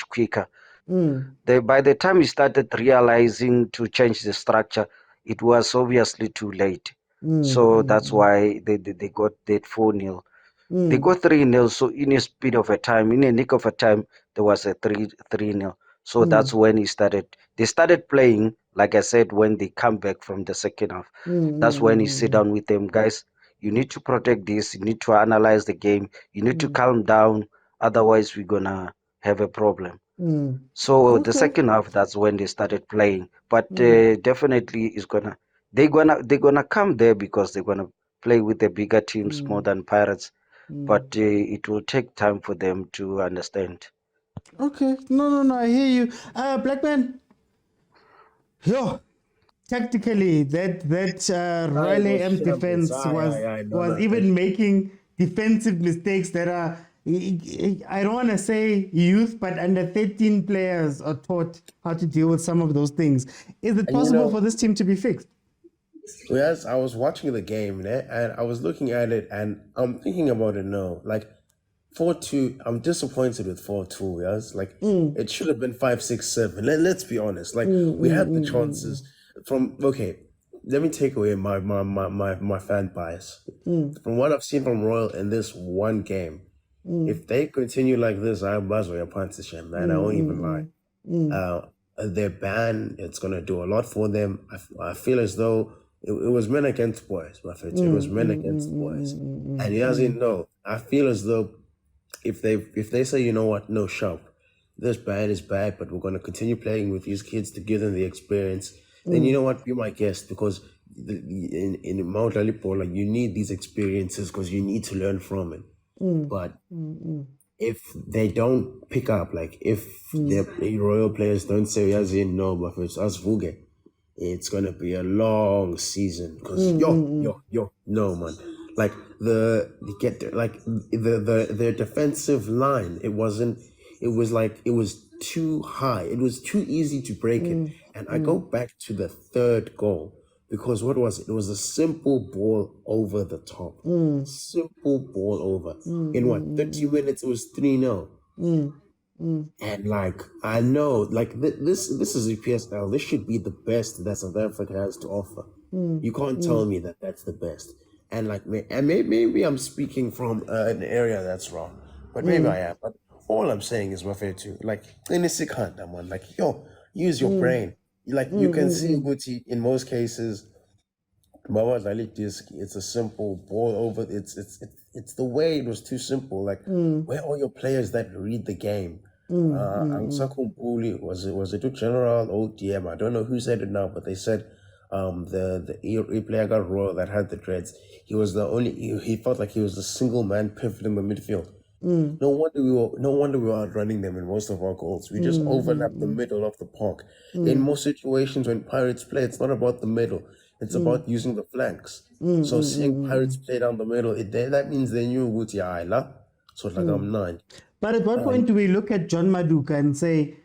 quicker. By the time he started realizing to change the structure, it was obviously too late. So that's why they got that 4-0. They got 3-0. So in a speed of a time, in a nick of a time, there was a 3-0. So that's when they started playing, like I said, when they come back from the second half. That's when he sit down with them, guys. You need to protect this. You need to analyze the game. You need to calm down. Otherwise, we're gonna have a problem. So the Okay. second half, that's when they started playing. But definitely is gonna they're gonna come there because they're gonna play with the bigger teams more than Pirates. But it will take time for them to understand. Okay. No, I hear you. Black man. Yo, tactically, that I Royal was AM shambles. defense was even making defensive mistakes that are, I don't want to say youth, but under 13 players are taught how to deal with some of those things. Is it And you possible know, for this team to be fixed? yes, I was watching the game, né, and I was looking at it, and I'm thinking about it now. Like 4-2, I'm disappointed with 4-2. Yes, like it should have been 5-6-7. Let's be honest. Like we had the chances from. Okay, let me take away my fan bias. From what I've seen from Royal in this one game, if they continue like this, I'm Basel Pantishan, man. I won't even lie. Their ban, it's gonna do a lot for them. I feel as though it was men against boys, Buffett. It was men against boys, and he doesn't know. I feel as though if they say, you know what, no, sharp, this ban is bad, but we're gonna continue playing with these kids to give them the experience. Then you know what, be my guest, because in Mount Lalipo, like you need these experiences because you need to learn from it. But if they don't pick up, like if the Royal players don't say as in no, but if it's us Vuge, it's gonna be a long season. Cause no man. Like their defensive line. It was too high. It was too easy to break it. And I go back to the third goal because what was it? It was a simple ball over the top. Simple ball over. In what 30 minutes it was 3-0. And like I know, like this is a PSL. This should be the best that South Africa has to offer. You can't tell me that that's the best. And like, maybe I'm speaking from an area that's wrong, but maybe I am. But all I'm saying is Mafia too. Like, like, use your brain. Like, you can see Guti in most cases. It's a simple ball over. It's the way it was too simple. Like, where are your players that read the game? Was it a general ODM? I don't know who said it now, but they said the player got Royal that had the dreads. He was the only. He felt like he was the single man pivot in the midfield. No wonder we were outrunning them in most of our goals. We just overlapped the middle of the park. In most situations when Pirates play, it's not about the middle. It's about using the flanks. So seeing Pirates play down the middle, that means they knew Guti Ahly. So like I'm 9. But at what point do we look at John Maduka and say,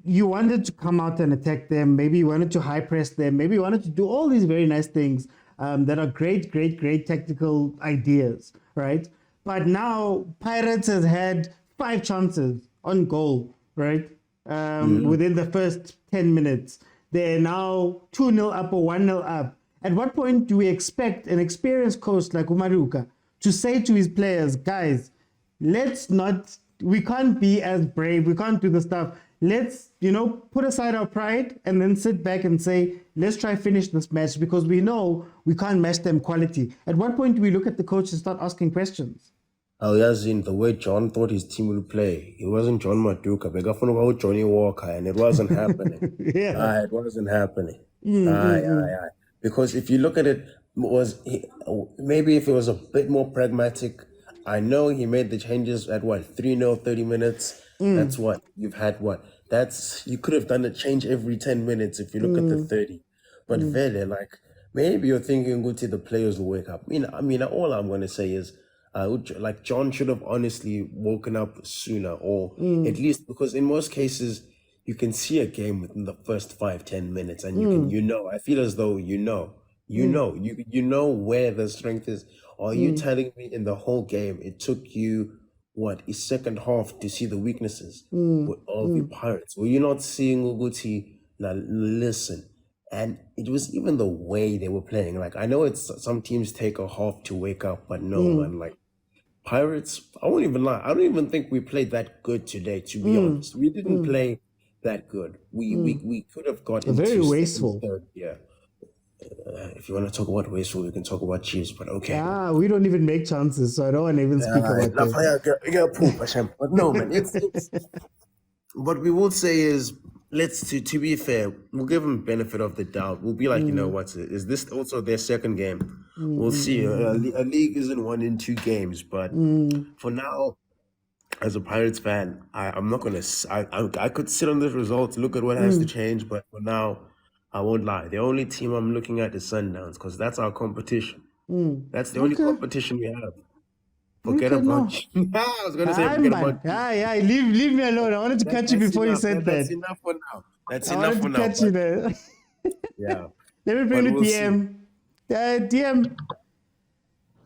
you wanted to come out and attack them, maybe you wanted to high press them, maybe you wanted to do all these very nice things that are great tactical ideas, right? But now Pirates has had 5 chances on goal, right? Within the first 10 minutes. They're now 2-0 up or 1-0 up. At what point do we expect an experienced coach like Umaruka to say to his players, guys, we can't be as brave, we can't do the stuff. Let's, put aside our pride and then sit back and say, let's try finish this match because we know we can't match them quality. At what point do we look at the coach and start asking questions? Yazin, the way John thought his team would play, it wasn't John Maduka. They got about Johnny Walker, and it wasn't happening. It wasn't happening. Because if you look at it, maybe if it was a bit more pragmatic, I know he made the changes at 3-0, 30 minutes. That's what you've had. You could have done a change every 10 minutes if you look at the 30. But Vele, like, maybe you're thinking, go to the players will wake up. I mean, all I'm going to say is, like John should have honestly woken up sooner, or at least, because in most cases you can see a game within the first 5-10 minutes, and you can, I feel as though you know where the strength is. Are you telling me in the whole game it took you a second half to see the weaknesses of the Pirates? Were you not seeing Uguti? Listen. And it was even the way they were playing. Like, I know some teams take a half to wake up, but no, man. Like, Pirates, I won't even lie. I don't even think we played that good today, to be honest. We didn't play that good. We could have got into very wasteful. If you want to talk about wasteful, we can talk about Chiefs, but okay. We don't even make chances, so I don't want to even speak about that. But no, man, it's what we will say is, to be fair, we'll give them benefit of the doubt. We'll be like, is this also their second game? We'll see. A league isn't won in 2 games, but for now, as a Pirates fan, I'm not gonna. I could sit on this result, look at what has to change, but for now, I won't lie. The only team I'm looking at is Sundowns because that's our competition. That's the only competition we have. Forget about you. I was going to say forget about you. Leave me alone. I wanted to catch you before you said that. That's enough for now. I wanted to catch you there. Yeah. Let me bring the DM. DM,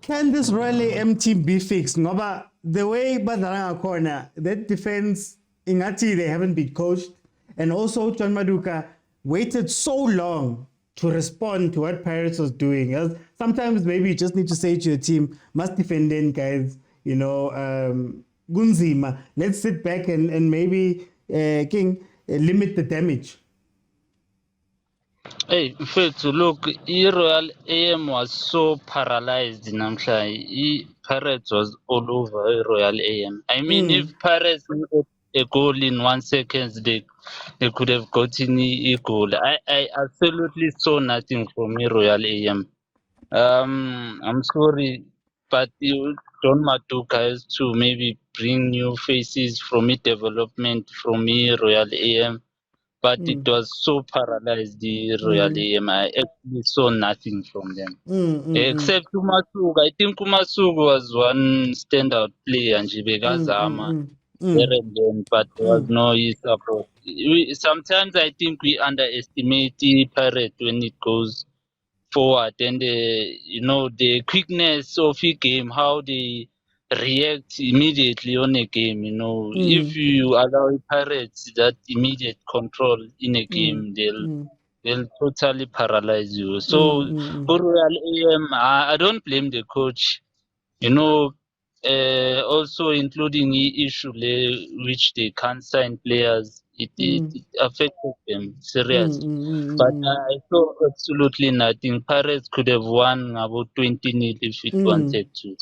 can this Royal AM team be fixed? Ngoba the way Badaranga corner, that defense, Ingati, they haven't been coached. And also John Maduka waited so long to respond to what Pirates was doing. Sometimes maybe you just need to say to your team, must defend in, guys, Gunzima. Let's sit back and maybe limit the damage. Hey, Fethu, look, Royal AM was so paralyzed namhla. Pirates was all over Royal AM. I mean, if Pirates needed a goal in 1 second, they could have gotten a goal. I absolutely saw nothing from Royal AM. I'm sorry, but John Maduka has to maybe bring new faces from development from Royal AM. but it was so paralyzed, the Royal AM. I actually saw nothing from them. Except Umasuku. I think Umasuku was one standout player, and Jibegazama there and then, but there was no support. Sometimes I think we underestimate the Pirate when it goes forward, and the quickness of a game, how they react immediately on a game. If you allow Pirates that immediate control in a game, they'll totally paralyze you. So for Royal AM, I don't blame the coach. Also including the issue which they can't sign players. It affected them seriously. But I saw absolutely nothing. Pirates could have won about 20-0 if it wanted to.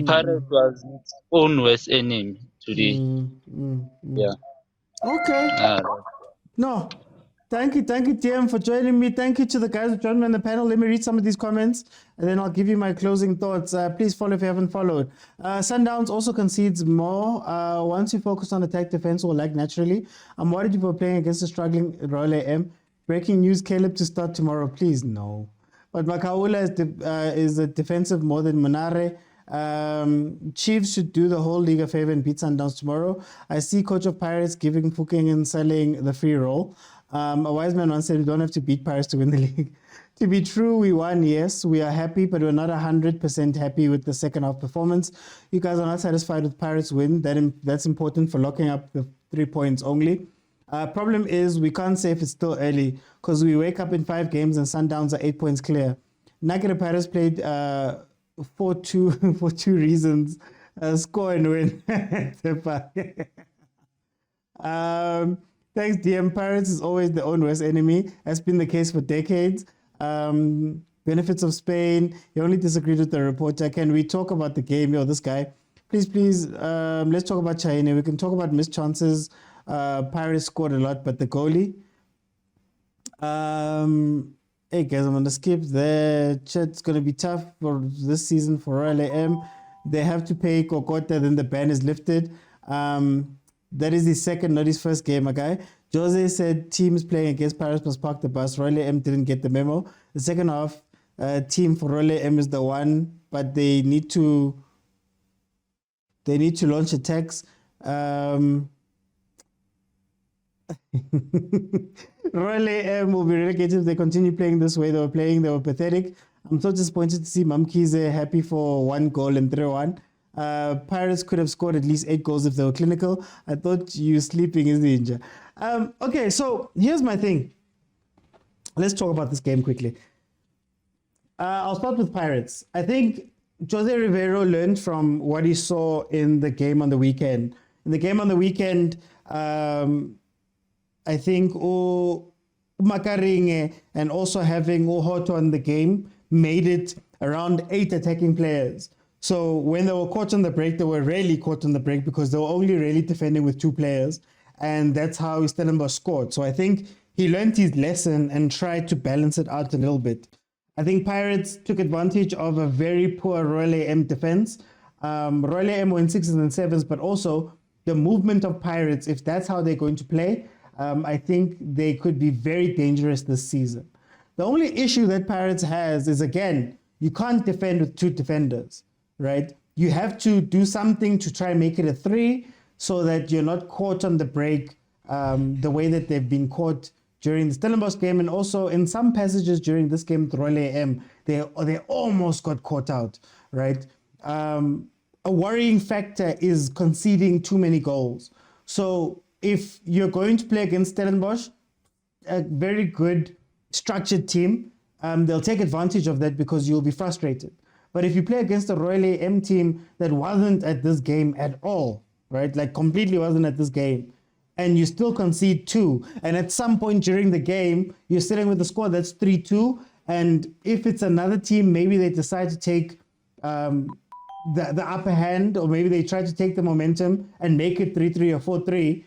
Pirates was its own worst enemy today. Yeah. Okay. No. Thank you, TM, for joining me. Thank you to the guys who joined me on the panel. Let me read some of these comments, and then I'll give you my closing thoughts. Please follow if you haven't followed. Sundowns also concedes more. Once you focus on attack, defense will lag naturally. I'm worried you were playing against a struggling Royal AM. Breaking news, Caleb to start tomorrow. Please, no. But Makaula is a defensive more than Monare. Chiefs should do the whole league a favor and beat Sundowns tomorrow. I see coach of Pirates giving Fuking and selling the free roll. A wise man once said we don't have to beat Pirates to win the league. To be true, we won, yes. We are happy, but we're not 100% happy with the second half performance. You guys are not satisfied with Pirates' win. That's important for locking up the 3 points only. Problem is we can't say if it's still early because we wake up in 5 games and Sundowns are 8 points clear. Naked Pirates played 4-2 for 2 reasons. Score and win. Thanks, DM. Pirates is always the own worst enemy. Has been the case for decades. Benefits of Spain. He only disagreed with the reporter. Can we talk about the game? Yo, this guy. Please. Let's talk about China. We can talk about missed chances. Pirates scored a lot, but the goalie. Hey guys, I'm gonna skip there. Chat's gonna be tough for this season for Royal AM. They have to pay Kokota, then the ban is lifted. That is his second, not his first game, okay? Jose said teams playing against Paris must park the bus. Royal AM didn't get the memo. The second half team for Royal AM is the one, but they need to launch attacks. Royal AM will be relegated if they continue playing this way. They were pathetic. I'm so disappointed to see Mamkize happy for 1 goal and 3-1. Pirates could have scored at least 8 goals if they were clinical. I thought you sleeping is the injury. Okay, so here's my thing. Let's talk about this game quickly. I'll start with Pirates. I think Jose Riveiro learned from what he saw in the game on the weekend. In the game on the weekend, I think Makaringe and also having Hoto in the game made it around 8 attacking players. So when they were caught on the break, they were rarely caught on the break because they were only really defending with 2 players. And that's how Stellenbosch scored. So I think he learned his lesson and tried to balance it out a little bit. I think Pirates took advantage of a very poor Royal AM defense. Royal AM were in 6s and 7s, but also the movement of Pirates, if that's how they're going to play, I think they could be very dangerous this season. The only issue that Pirates has is, again, you can't defend with 2 defenders, right? You have to do something to try and make it a 3 so that you're not caught on the break the way that they've been caught during the Stellenbosch game, and also in some passages during this game with Royal AM, they almost got caught out, right? A worrying factor is conceding too many goals. So if you're going to play against Stellenbosch, a very good structured team, they'll take advantage of that because you'll be frustrated. But if you play against a Royal AM team that wasn't at this game at all, right, like completely wasn't at this game, and you still concede 2, and at some point during the game, you're sitting with a score that's 3-2, and if it's another team, maybe they decide to take the upper hand, or maybe they try to take the momentum and make it 3-3 or 4-3,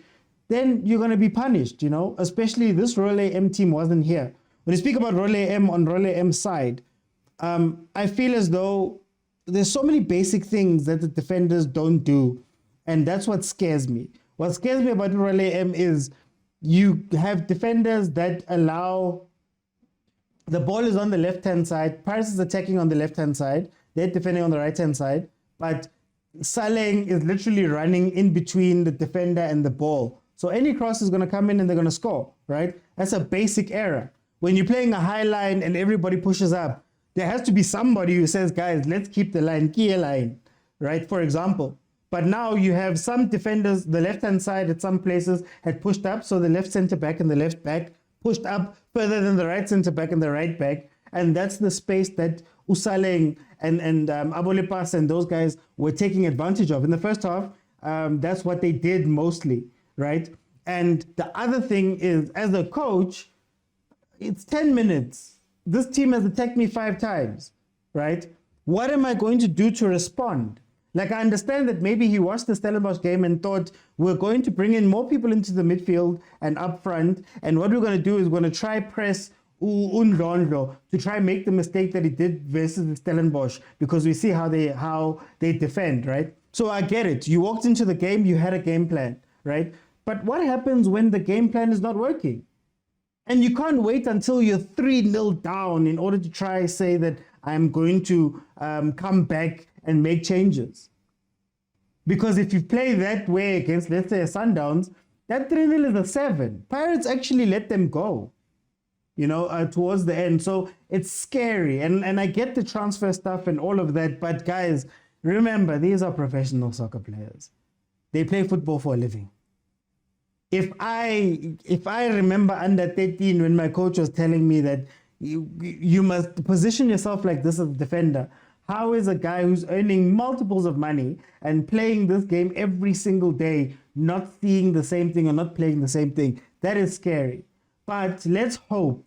then you're going to be punished, especially this Royal AM team wasn't here. When you speak about Royal AM on Royal AM's side, I feel as though there's so many basic things that the defenders don't do, and that's what scares me. What scares me about Royal AM is you have defenders that allow the ball is on the left-hand side. Paris is attacking on the left-hand side. They're defending on the right-hand side. But Saleng is literally running in between the defender and the ball. So any cross is going to come in and they're going to score, right? That's a basic error. When you're playing a high line and everybody pushes up, there has to be somebody who says, guys, let's keep the line, key line, right? For example. But now you have some defenders, the left-hand side at some places had pushed up. So the left centre-back and the left back pushed up further than the right centre-back and the right back. And that's the space that Usaleng and Abolipas and those guys were taking advantage of. In the first half, that's what they did mostly, right? And the other thing is, as a coach, it's 10 minutes. This team has attacked me 5 times, right? What am I going to do to respond? Like, I understand that maybe he watched the Stellenbosch game and thought we're going to bring in more people into the midfield and up front. And what we're going to do is we're going to try press Undlondlo to try make the mistake that he did versus the Stellenbosch, because we see how they defend, right? So I get it. You walked into the game, you had a game plan, right? But what happens when the game plan is not working? And you can't wait until you're 3-0 down in order to try say that I'm going to come back and make changes. Because if you play that way against, let's say, a Sundowns, that 3-0 is a 7. Pirates actually let them go, towards the end. So it's scary. And I get the transfer stuff and all of that. But guys, remember, these are professional soccer players. They play football for a living. If I remember under 13 when my coach was telling me that you must position yourself like this as a defender, how is a guy who's earning multiples of money and playing this game every single day not seeing the same thing or not playing the same thing? That is scary. But let's hope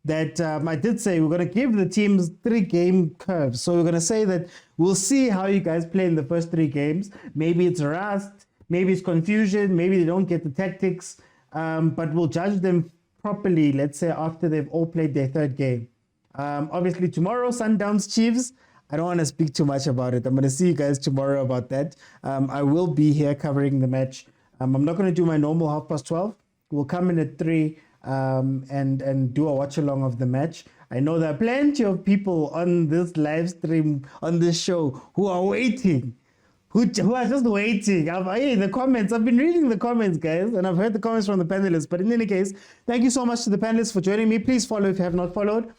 that I did say we're going to give the teams 3-game curves. So we're going to say that we'll see how you guys play in the first 3 games. Maybe it's rust, maybe it's confusion, maybe they don't get the tactics, but we'll judge them properly, let's say, after they've all played their 3rd game. Obviously, tomorrow, Sundowns Chiefs. I don't want to speak too much about it. I'm going to see you guys tomorrow about that. I will be here covering the match. I'm not going to do my normal 12:30. We'll come in at 3 and do a watch along of the match. I know there are plenty of people on this live stream, on this show, who are waiting, who are just waiting. The comments, I've been reading the comments, guys, and I've heard the comments from the panelists. But in any case, thank you so much to the panelists for joining me. Please follow if you have not followed.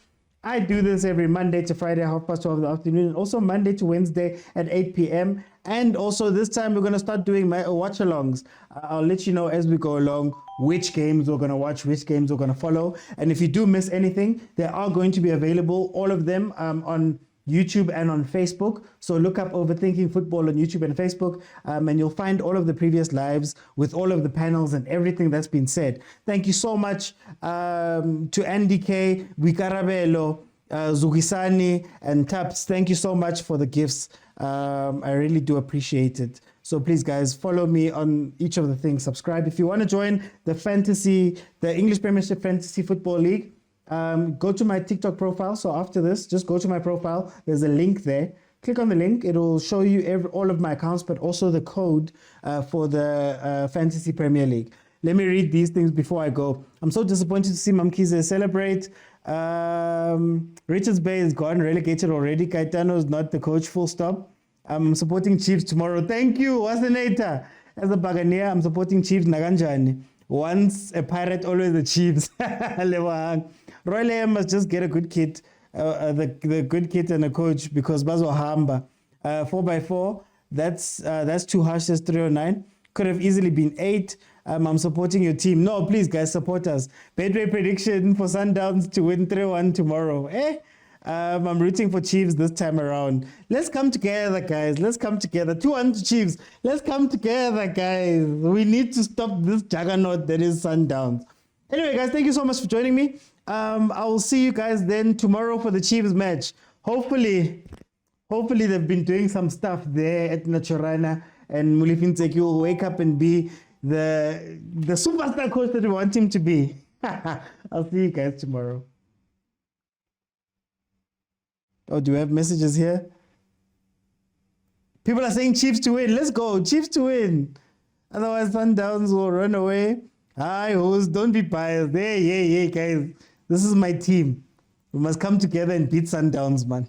I do this every Monday to Friday, 12:30 in the afternoon, and also Monday to Wednesday at 8 p.m. And also this time we're going to start doing my watch-alongs. I'll let you know as we go along which games we're going to watch, which games we're going to follow. And if you do miss anything, they are going to be available, all of them, on YouTube and on Facebook. So look up Overthinking Football on YouTube and Facebook, and you'll find all of the previous lives with all of the panels and everything that's been said. Thank you so much to Andy K, Wikarabelo, Zugisani, and Taps. Thank you so much for the gifts. I really do appreciate it. So please, guys, follow me on each of the things. Subscribe. If you want to join the English Premiership Fantasy Football League, go to my TikTok profile. So after this, just go to my profile. There's a link there. Click on the link. It will show you all of my accounts, but also the code for the Fantasy Premier League. Let me read these things before I go. I'm so disappointed to see Mamkhize celebrate. Richards Bay is gone, relegated already. Caetano is not the coach, full stop. I'm supporting Chiefs tomorrow. Thank you, Wasenator. As a Buccaneer, I'm supporting Chiefs Naganjani. Once a Pirate, always the Chiefs. Roy Layem must just get a good kit, the good kit and a coach, because Bazo Hamba. 4x4, that's too harsh, says 309. Could have easily been 8. I'm supporting your team. No, please, guys, support us. Bedway prediction for Sundowns to win 3-1 tomorrow. I'm rooting for Chiefs this time around. Let's come together, guys. Let's come together. 2-1 to Chiefs. Let's come together, guys. We need to stop this juggernaut that is Sundowns. Anyway, guys, thank you so much for joining me. I will see you guys then tomorrow for the Chiefs match. Hopefully they've been doing some stuff there at Naturana, and Mulifintseki will wake up and be the superstar coach that we want him to be. I'll see you guys tomorrow. Oh, do we have messages here? People are saying Chiefs to win. Let's go, Chiefs to win. Otherwise, Sundowns will run away. Hi, host, don't be biased. Hey, guys. This is my team. We must come together and beat Sundowns, man.